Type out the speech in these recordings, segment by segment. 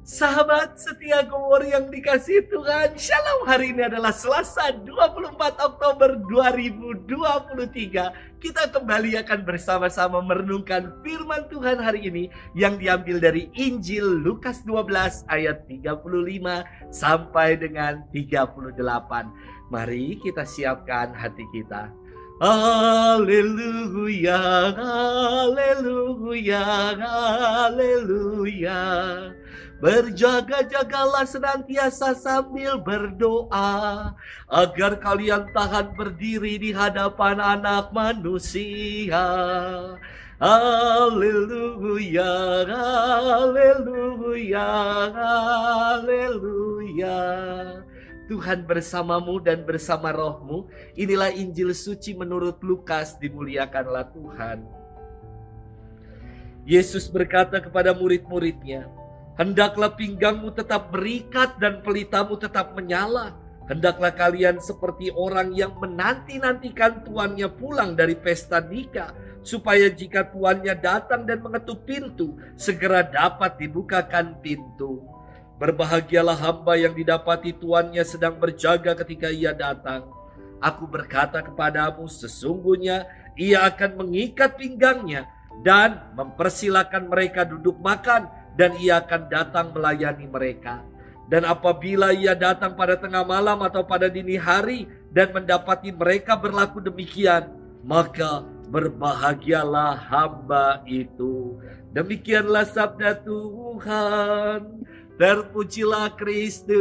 Sahabat setia Gowori yang dikasihi Tuhan, Shalom. Hari ini adalah Selasa 24 Oktober 2023. Kita kembali akan bersama-sama merenungkan firman Tuhan hari ini yang diambil dari Injil Lukas 12 ayat 35 sampai dengan 38. Mari kita siapkan hati kita. Haleluya, haleluya, haleluya. Berjaga-jagalah senantiasa sambil berdoa, agar kalian tahan berdiri di hadapan Anak Manusia. Haleluya, haleluya, haleluya. Tuhan bersamamu dan bersama rohmu. Inilah Injil suci menurut Lukas, dimuliakanlah Tuhan. Yesus berkata kepada murid-muridnya, "Hendaklah pinggangmu tetap berikat dan pelitamu tetap menyala. Hendaklah kalian seperti orang yang menanti-nantikan tuannya pulang dari pesta nikah, supaya jika tuannya datang dan mengetuk pintu, segera dapat dibukakan pintu. Berbahagialah hamba yang didapati tuannya sedang berjaga ketika ia datang. Aku berkata kepadamu, sesungguhnya ia akan mengikat pinggangnya dan mempersilakan mereka duduk makan, dan ia akan datang melayani mereka. Dan apabila ia datang pada tengah malam atau pada dini hari dan mendapati mereka berlaku demikian, maka berbahagialah hamba itu." Demikianlah sabda Tuhan. Terpujilah Kristus.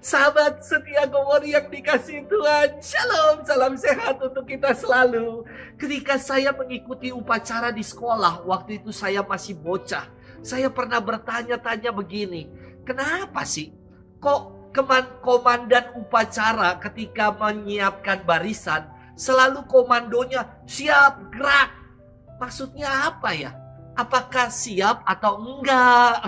Sahabat setia Gowori yang dikasihi Tuhan, Shalom, salam sehat untuk kita selalu. Ketika saya mengikuti upacara di sekolah, waktu itu saya masih bocah, saya pernah bertanya-tanya begini, kenapa sih kok komandan upacara ketika menyiapkan barisan selalu komandonya siap gerak? Maksudnya apa ya? Apakah siap atau enggak?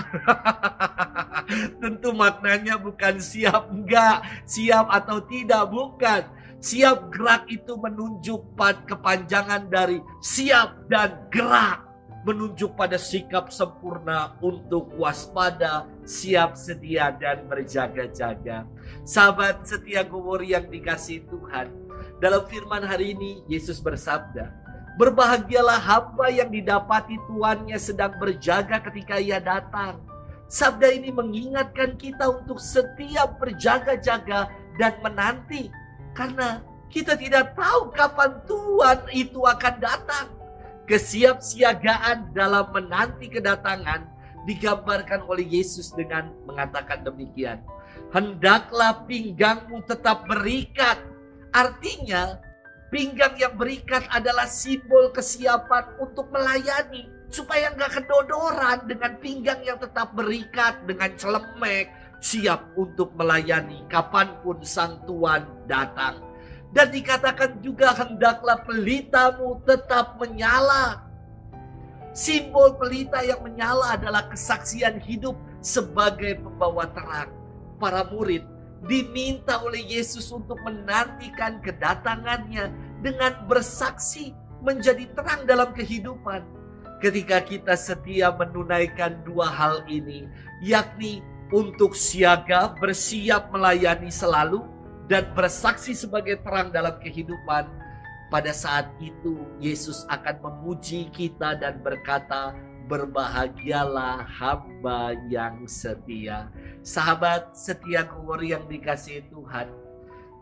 Tentu maknanya bukan siap enggak, siap atau tidak, bukan. Siap gerak itu menunjuk pada kepanjangan dari siap dan gerak, menunjuk pada sikap sempurna untuk waspada, siap sedia dan berjaga-jaga. Sahabat setia Gowori yang dikasihi Tuhan, dalam firman hari ini Yesus bersabda, "Berbahagialah hamba yang didapati tuannya sedang berjaga ketika ia datang." Sabda ini mengingatkan kita untuk setiap berjaga-jaga dan menanti. Karena kita tidak tahu kapan Tuhan itu akan datang. Kesiapsiagaan dalam menanti kedatangan digambarkan oleh Yesus dengan mengatakan demikian. "Hendaklah pinggangmu tetap berikat." Artinya, pinggang yang berikat adalah simbol kesiapan untuk melayani. Supaya nggak kedodoran dengan pinggang yang tetap berikat dengan celemek. Siap untuk melayani kapanpun sang Tuan datang. Dan dikatakan juga hendaklah pelitamu tetap menyala. Simbol pelita yang menyala adalah kesaksian hidup sebagai pembawa terang. Para murid diminta oleh Yesus untuk menantikan kedatangannya dengan bersaksi menjadi terang dalam kehidupan. Ketika kita setia menunaikan dua hal ini, yakni untuk siaga, bersiap melayani selalu, dan bersaksi sebagai terang dalam kehidupan, pada saat itu Yesus akan memuji kita dan berkata, "Berbahagialah hamba yang setia." Sahabat setia Gowori yang dikasihi Tuhan,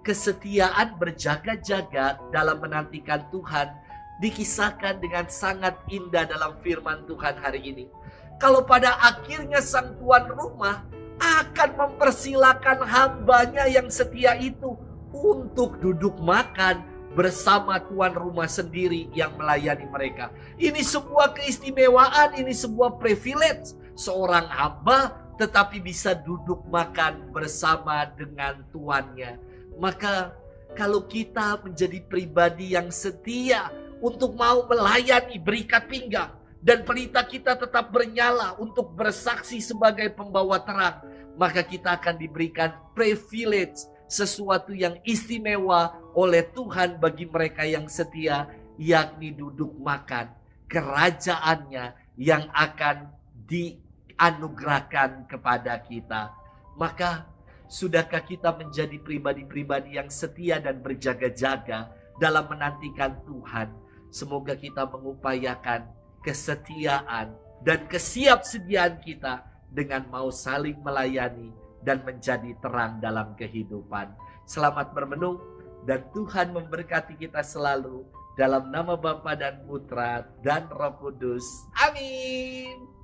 kesetiaan berjaga-jaga dalam menantikan Tuhan dikisahkan dengan sangat indah dalam firman Tuhan hari ini. Kalau pada akhirnya sang tuan rumah akan mempersilakan hambanya yang setia itu untuk duduk makan bersama tuan rumah sendiri yang melayani mereka. Ini sebuah keistimewaan, ini sebuah privilege. Seorang hamba tetapi bisa duduk makan bersama dengan tuannya. Maka kalau kita menjadi pribadi yang setia untuk mau melayani, berikat pinggang, dan pelita kita tetap bernyala untuk bersaksi sebagai pembawa terang, maka kita akan diberikan privilege, sesuatu yang istimewa oleh Tuhan bagi mereka yang setia, yakni duduk makan kerajaannya yang akan dianugerahkan kepada kita. Maka sudahkah kita menjadi pribadi-pribadi yang setia dan berjaga-jaga dalam menantikan Tuhan? Semoga kita mengupayakan kesetiaan dan kesiapsediaan kita dengan mau saling melayani dan menjadi terang dalam kehidupan. Selamat bermenung dan Tuhan memberkati kita selalu dalam nama Bapa dan Putra dan Roh Kudus. Amin.